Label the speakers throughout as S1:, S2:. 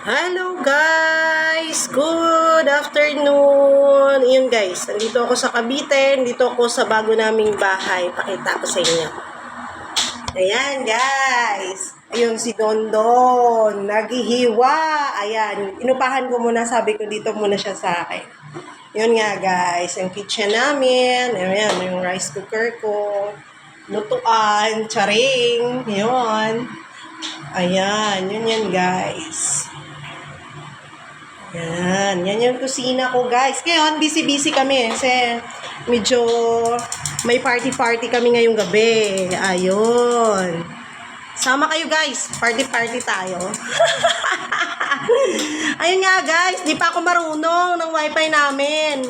S1: Hello guys! Good afternoon! Ayun guys, nandito ako sa Cavite, nandito ako sa bago naming bahay. Pakita ko sa inyo. Ayan guys! Ayun si Dondon, naghihiwa! Ayan, inupahan ko muna, sabi ko dito muna siya sa akin. Yun nga guys, yung kitchen namin, ayan, yung rice cooker ko, lutuan, charing, yun. Ayan, yun yan guys. Yan yung kusina ko guys. Ngayon, busy-busy kami kasi medyo may party-party kami ngayong gabi. Ayun. Sama kayo guys. Party-party tayo. Ayun nga guys, di pa ako marunong ng wifi namin.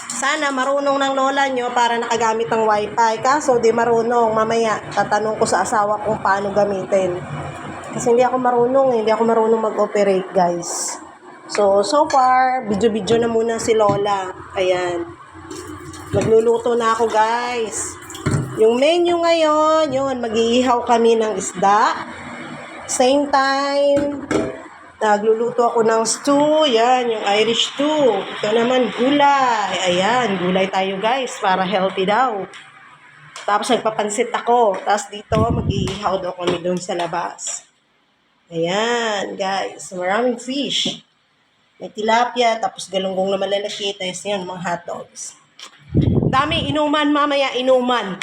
S1: Sana marunong ng lola nyo para nakagamit ng wifi. Kaso di marunong. Mamaya, tatanong ko sa asawa kung paano gamitin. Kasi hindi ako marunong mag-operate guys. So far, video-video na muna si Lola. Ayan. Magluluto na ako, guys. Yung menu ngayon, yun, mag-iihaw kami ng isda. Same time, nagluluto ako ng stew. Yan, yung Irish stew. Ito naman, gulay. Ayan, gulay tayo, guys, para healthy daw. Tapos nagpapansit ako. Tapos dito, mag-iihaw daw kami doon sa labas. Ayan, guys. Maraming fish. May tilapia, tapos galunggong na malalaki, tapos yan, mga hotdogs. Dami, inuman mamaya, inuman.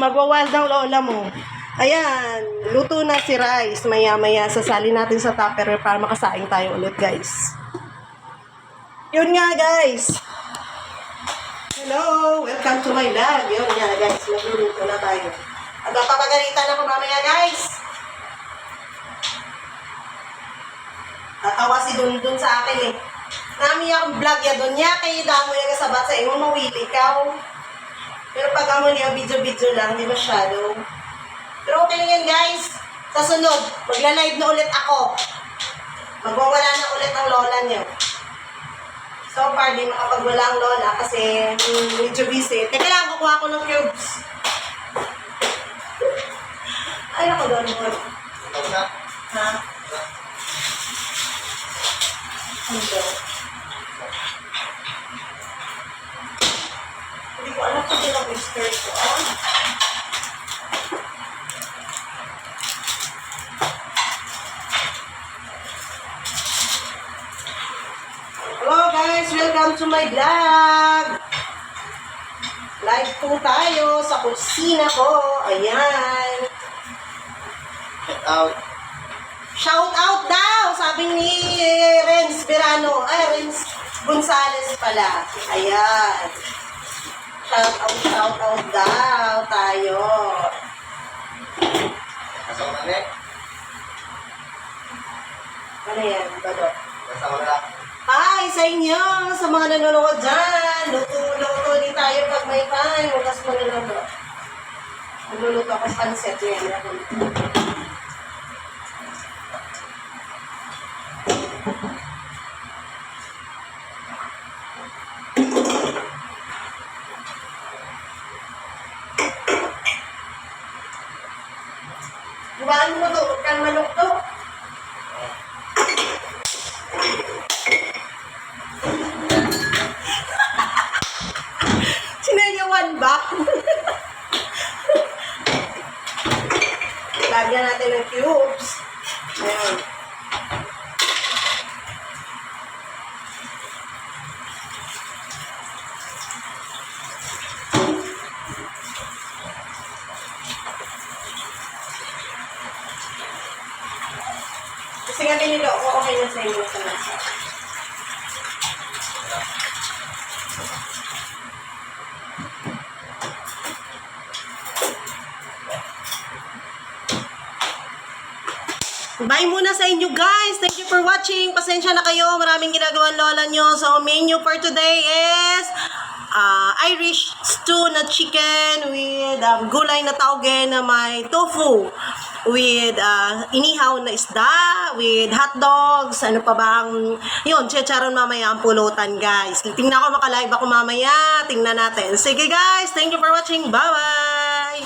S1: Magwawild ang lola mo. Ayan, luto na si rice. Maya-maya, sasali natin sa tupperware para makasaing tayo ulit, guys. Yun nga, guys. Hello, welcome to my vlog. Yun nga, guys, nagluluto na tayo. At papagalitan ako mamaya, guys. Tatawa si Dundun sa akin eh. Nami akong vlog ya doon niya, kayo damo yung kasabat sa inyo, mawili ikaw. Pero pag amo niya, video-video lang, di masyado. Pero okay lang yan guys. Sa sunod, magla-live na ulit ako. Magwawala na ulit ang lola niyo. So far, di makapagwala ang lola kasi medyo busy. Teka lang, kukuha ko ng cubes. Ay, ako doon mo. Ha? Ano daw? Hindi ko alam kung sino ang skirt ko. Hello guys! Welcome to my vlog! Live po tayo sa kusina ko. Ayan. Shout out. Shout out daw! Sabi ni Renz Verano. Ay, Renz Gonzales pala. Ayan. Shout out daw tayo. Ano yan? Bado? Hi sa inyo! Sa mga nanonood dyan. Luto-luto din tayo pag may time. Huwag mo nanonood. Nagluluto ako sa panset. Yan. Bukaan mo to, huwag kang manok to. Sinanyawan ba? Lagyan natin ng cubes. Ayan. Kasi nga binilo ko, okay na sa inyo sa nasa. Bye muna sa inyo guys. Thank you for watching. Pasensya na kayo. Maraming ginagawa lola nyo. So, menu for today is Irish stew na chicken with gulay na tauge na may tofu. With inihaw na isda, with hot dogs, ano pa bang, yun, chicharon mamaya ang pulutan guys. Tingnan ko makalive ako mamaya, tingnan natin. Sige guys, thank you for watching, bye bye!